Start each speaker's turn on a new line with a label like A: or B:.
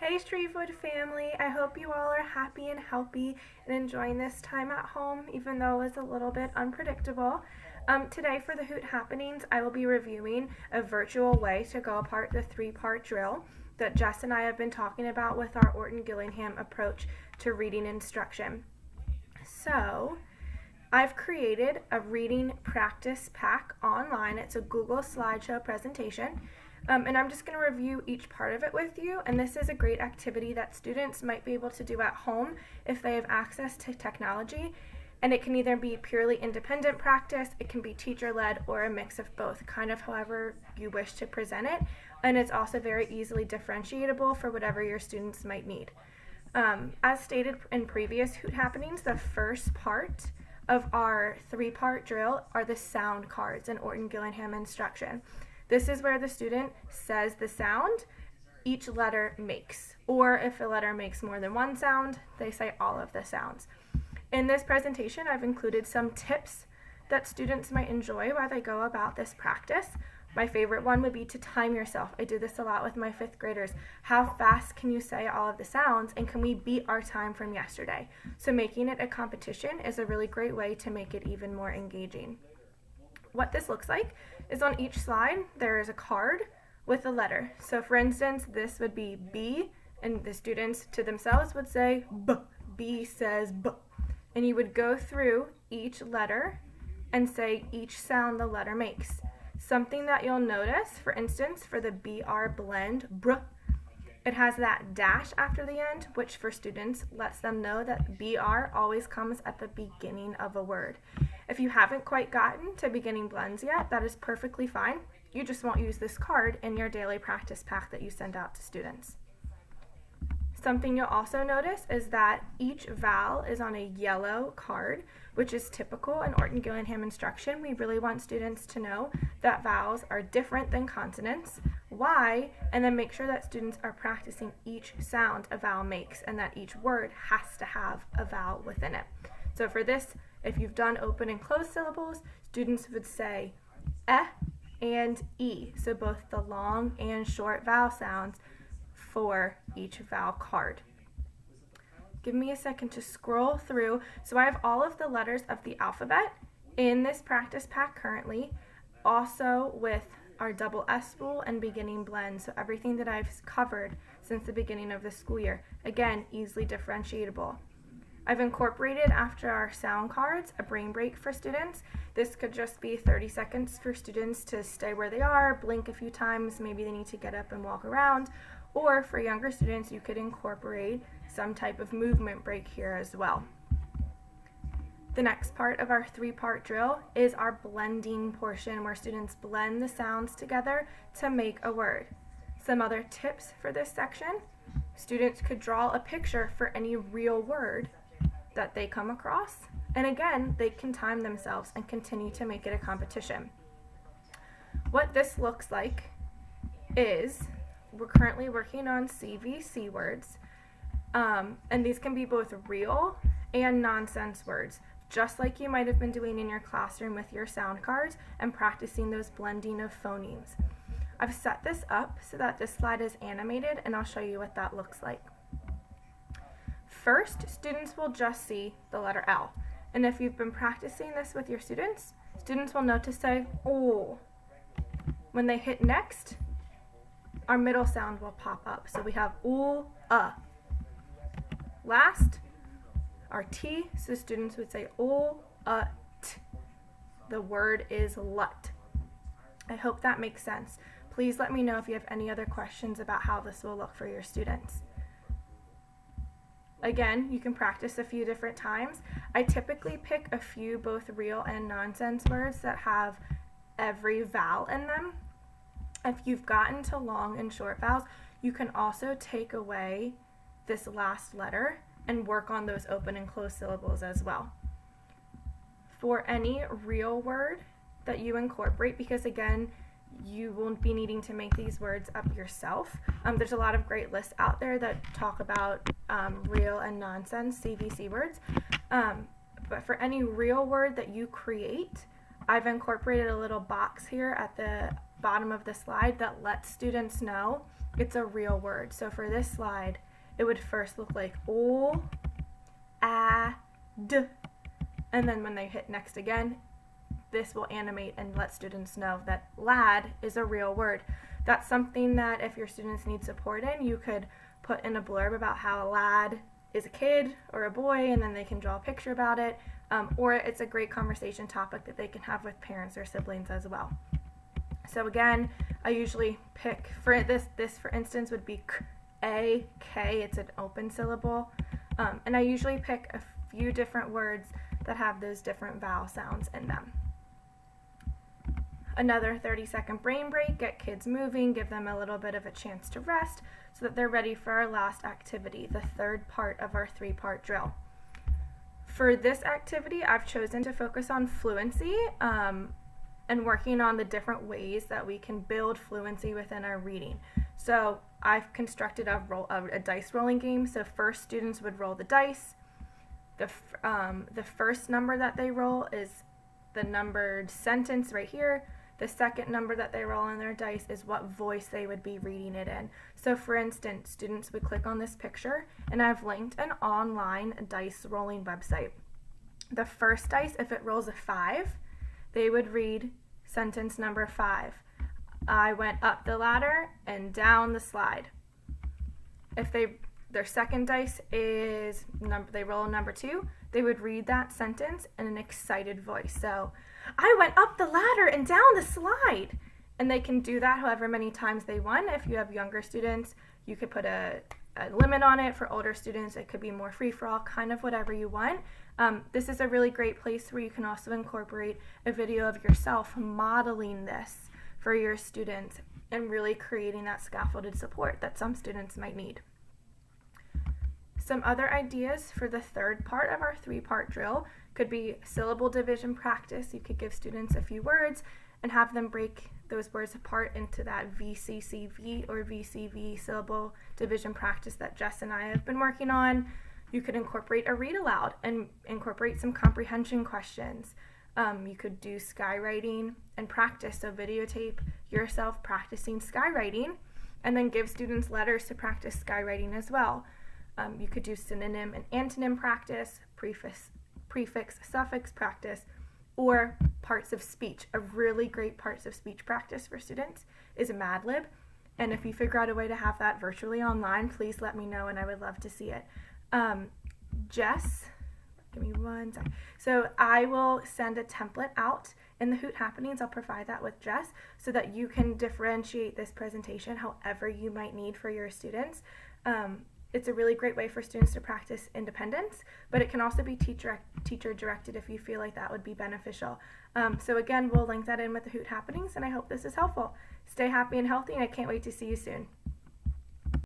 A: Hey Streetwood family, I hope you all are happy and healthy and enjoying this time at home, even though it was a little bit unpredictable. Today for the Hoot Happenings, I will be reviewing a virtual way to go apart the three-part drill that Jess and I have been talking about with our Orton Gillingham approach to reading instruction. So, I've created a reading practice pack online. It's a Google slideshow presentation. And I'm just going to review each part of it with you. And this is a great activity that students might be able to do at home if they have access to technology. And it can either be purely independent practice, it can be teacher-led, or a mix of both, kind of however you wish to present it. And it's also very easily differentiable for whatever your students might need. As stated in previous Hoot Happenings, the first part of our three-part drill are the sound cards in Orton Gillingham instruction. This is where the student says the sound each letter makes, or if a letter makes more than one sound, they say all of the sounds. In this presentation, I've included some tips that students might enjoy while they go about this practice. My favorite one would be to time yourself. I do this a lot with my fifth graders. How fast can you say all of the sounds, and can we beat our time from yesterday? So making it a competition is a really great way to make it even more engaging. What this looks like is on each slide there is a card with a letter. So for instance, this would be B, and the students to themselves would say B. B says B. And you would go through each letter and say each sound the letter makes. Something that you'll notice, for instance, for the BR blend, br, it has that dash after the end, which for students lets them know that BR always comes at the beginning of a word. If you haven't quite gotten to beginning blends yet, that is perfectly fine. You just won't use this card in your daily practice pack that you send out to students. Something you'll also notice is that each vowel is on a yellow card, which is typical in Orton Gillingham instruction. We really want students to know that vowels are different than consonants, why, and then make sure that students are practicing each sound a vowel makes and that each word has to have a vowel within it. So for this, if you've done open and closed syllables, students would say and e, so both the long and short vowel sounds for each vowel card. Give me a second to scroll through. So I have all of the letters of the alphabet in this practice pack currently, also with our double S spool and beginning blend, so everything that I've covered since the beginning of the school year. Again, easily differentiable. I've incorporated after our sound cards a brain break for students. This could just be 30 seconds for students to stay where they are, blink a few times, maybe they need to get up and walk around, or for younger students you could incorporate some type of movement break here as well. The next part of our three-part drill is our blending portion, where students blend the sounds together to make a word. Some other tips for this section: students could draw a picture for any real word that they come across, and again, they can time themselves and continue to make it a competition. What this looks like is we're currently working on CVC words, and these can be both real and nonsense words, just like you might have been doing in your classroom with your sound cards and practicing those blending of phonemes. I've set this up so that this slide is animated, and I'll show you what that looks like. First, students will just see the letter L, and if you've been practicing this with your students, students will know to say oh. When they hit next, our middle sound will pop up, so we have ooh, Last, our T, so students would say ooh, t. The word is lut. I hope that makes sense. Please let me know if you have any other questions about how this will look for your students. Again, you can practice a few different times. I typically pick a few both real and nonsense words that have every vowel in them. If you've gotten to long and short vowels, you can also take away this last letter and work on those open and closed syllables as well. For any real word that you incorporate, because again, you won't be needing to make these words up yourself. There's a lot of great lists out there that talk about real and nonsense CVC words. But for any real word that you create, I've incorporated a little box here at the bottom of the slide that lets students know it's a real word. So for this slide, it would first look like O, A, D, and then when they hit next again, this will animate and let students know that lad is a real word. That's something that if your students need support in, you could put in a blurb about how a lad is a kid or a boy, and then they can draw a picture about it, or it's a great conversation topic that they can have with parents or siblings as well. So again, I usually pick, for this for instance would be K, it's an open syllable, and I usually pick a few different words that have those different vowel sounds in them. Another 30-second brain break, get kids moving, give them a little bit of a chance to rest so that they're ready for our last activity, the third part of our 3-part drill. For this activity, I've chosen to focus on fluency and working on the different ways that we can build fluency within our reading. So I've constructed a dice rolling game. So first, students would roll the dice. The first number that they roll is the numbered sentence right here. The second number that they roll on their dice is what voice they would be reading it in. So for instance, students would click on this picture, and I've linked an online dice rolling website. The first dice, if it rolls a 5, they would read sentence number 5. I went up the ladder and down the slide. If their second dice is they roll number 2, they would read that sentence in an excited voice. So, I went up the ladder and down the slide. And they can do that however many times they want. If you have younger students, you could put a limit on it. For older students, it could be more free-for-all, kind of whatever you want. This is a really great place where you can also incorporate a video of yourself modeling this for your students and really creating that scaffolded support that some students might need. Some other ideas for the third part of our 3-part drill could be syllable division practice. You could give students a few words and have them break those words apart into that VCCV or VCV syllable division practice that Jess and I have been working on. You could incorporate a read aloud and incorporate some comprehension questions. You could do skywriting and practice, so videotape yourself practicing skywriting and then give students letters to practice skywriting as well. You could do synonym and antonym practice, prefix, suffix practice, or parts of speech. A really great parts of speech practice for students is a Mad Lib, and if you figure out a way to have that virtually online, please let me know and I would love to see it. Jess, give me one sec. So I will send a template out in the Hoot Happenings. I'll provide that with Jess so that you can differentiate this presentation however you might need for your students. It's a really great way for students to practice independence, but it can also be teacher directed if you feel like that would be beneficial. So again, we'll link that in with the Hoot Happenings, and I hope this is helpful. Stay happy and healthy, and I can't wait to see you soon.